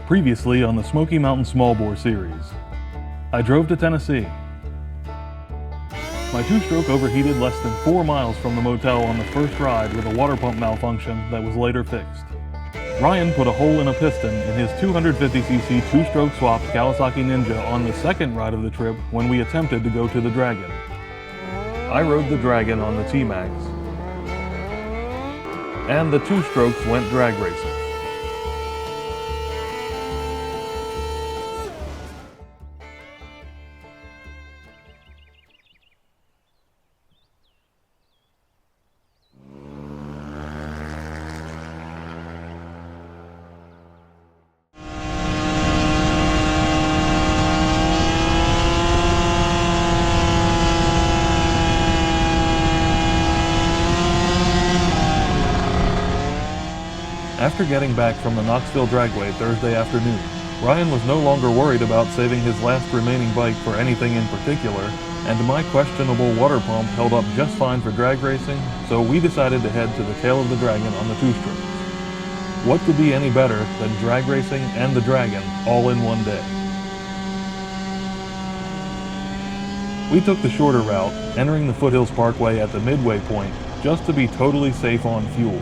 Previously on the Smoky Mountain Small Bore series. I drove to Tennessee. My two-stroke overheated less than 4 miles from the motel on the first ride with a water pump malfunction that was later fixed. Ryan put a hole in a piston in his 250cc two-stroke swapped Kawasaki Ninja on the second ride of the trip when we attempted to go to the Dragon. I rode the Dragon on the T-Max, and the two-strokes went drag racing. After getting back from the Knoxville Dragway Thursday afternoon, Ryan was no longer worried about saving his last remaining bike for anything in particular, and my questionable water pump held up just fine for drag racing, so we decided to head to the tail of the Dragon on the two-strokes. What could be any better than drag racing and the Dragon all in one day? We took the shorter route, entering the Foothills Parkway at the midway point, just to be totally safe on fuel.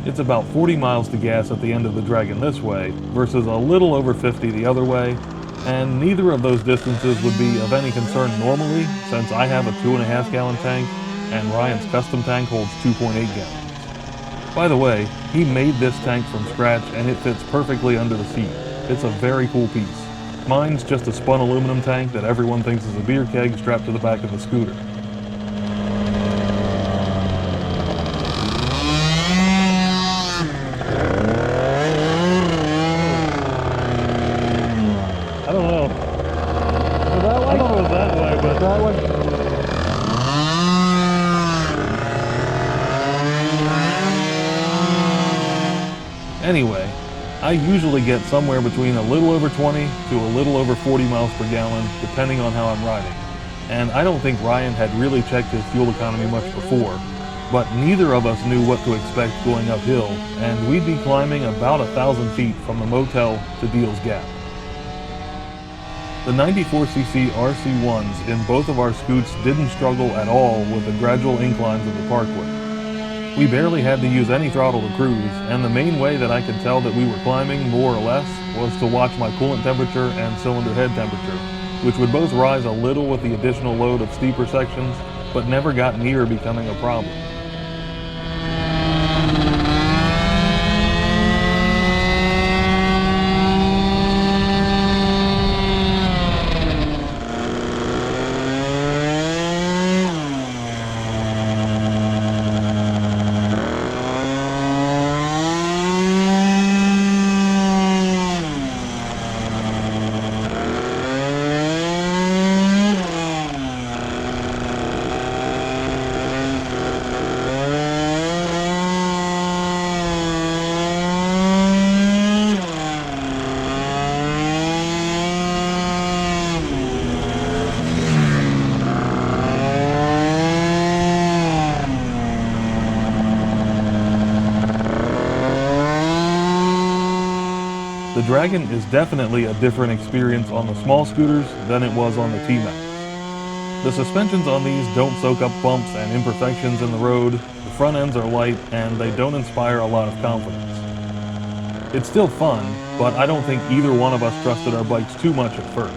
It's about 40 miles to gas at the end of the Dragon this way, versus a little over 50 the other way, and neither of those distances would be of any concern normally, since I have a 2.5 gallon tank, and Ryan's custom tank holds 2.8 gallons. By the way, he made this tank from scratch and it fits perfectly under the seat. It's a very cool piece. Mine's just a spun aluminum tank that everyone thinks is a beer keg strapped to the back of the scooter. Anyway, I usually get somewhere between a little over 20 to a little over 40 miles per gallon, depending on how I'm riding. And I don't think Ryan had really checked his fuel economy much before, but neither of us knew what to expect going uphill, and we'd be climbing about 1,000 feet from the motel to Deal's Gap. The 94cc RC1s in both of our scoots didn't struggle at all with the gradual inclines of the parkway. We barely had to use any throttle to cruise, and the main way that I could tell that we were climbing more or less was to watch my coolant temperature and cylinder head temperature, which would both rise a little with the additional load of steeper sections, but never got near becoming a problem. The Dragon is definitely a different experience on the small scooters than it was on the T-Max. The suspensions on these don't soak up bumps and imperfections in the road, the front ends are light, and they don't inspire a lot of confidence. It's still fun, but I don't think either one of us trusted our bikes too much at first.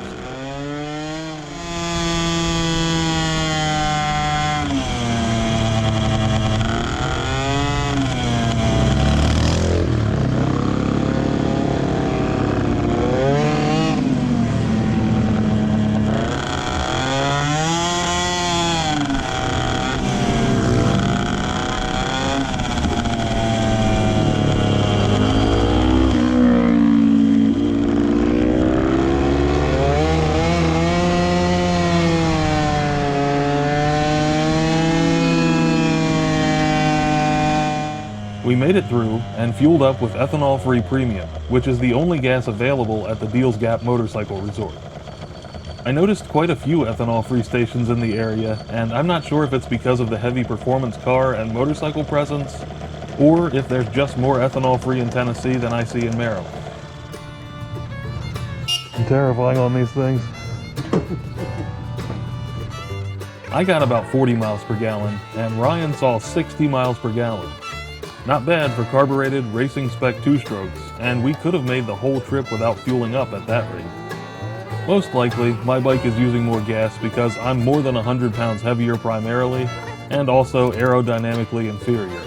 We made it through and fueled up with ethanol-free premium, which is the only gas available at the Deal's Gap motorcycle resort. I noticed quite a few ethanol-free stations in the area, and I'm not sure if it's because of the heavy performance car and motorcycle presence, or if there's just more ethanol-free in Tennessee than I see in Maryland. Terrifying on these things. I got about 40 miles per gallon, and Ryan saw 60 miles per gallon. Not bad for carbureted racing spec two-strokes, and we could have made the whole trip without fueling up at that rate. Most likely, my bike is using more gas because I'm more than 100 pounds heavier primarily, and also aerodynamically inferior.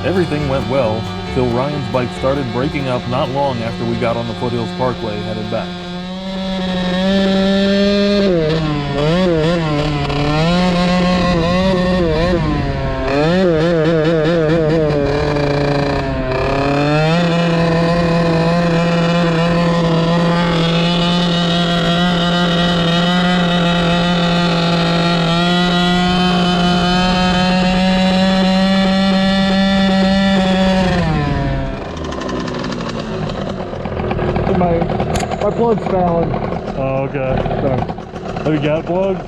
Everything went well, till Ryan's bike started breaking up not long after we got on the Foothills Parkway headed back. My plug's failing. Oh, okay. So, Have you got plugs?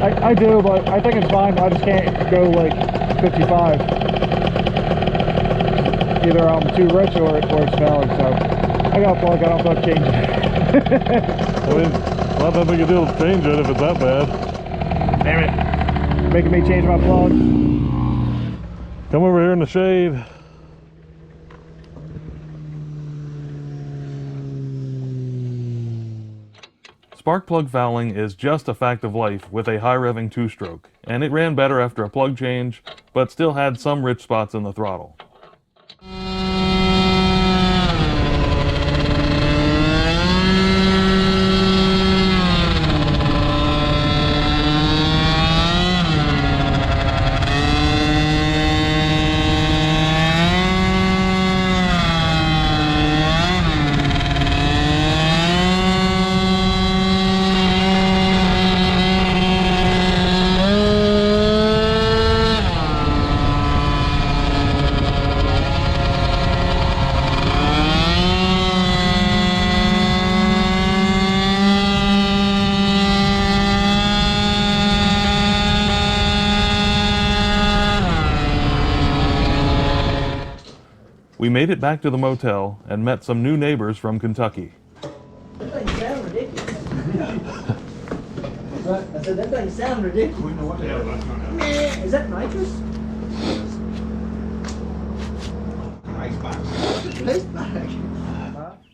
I do, but I think it's fine. I just can't go like 55. Either I'm too rich or it's failing. So I got a plug. I don't have to change it. I mean, not that big a deal to change it if it's that bad. Damn it! Making me change my plug. Come over here in the shade. Spark plug fouling is just a fact of life with a high revving two-stroke, and it ran better after a plug change, but still had some rich spots in the throttle. We made it back to the motel and met some new neighbors from Kentucky. That thing sound ridiculous. I said, that thing sound ridiculous. We know what the hell that's gonna happen. Meh. Is that nitrous? Ice box. Taste bag.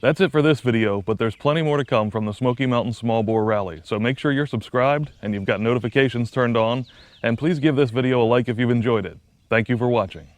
That's it for this video, but there's plenty more to come from the Smoky Mountain Small Bore Rally, so make sure you're subscribed and you've got notifications turned on, and please give this video a like if you've enjoyed it. Thank you for watching.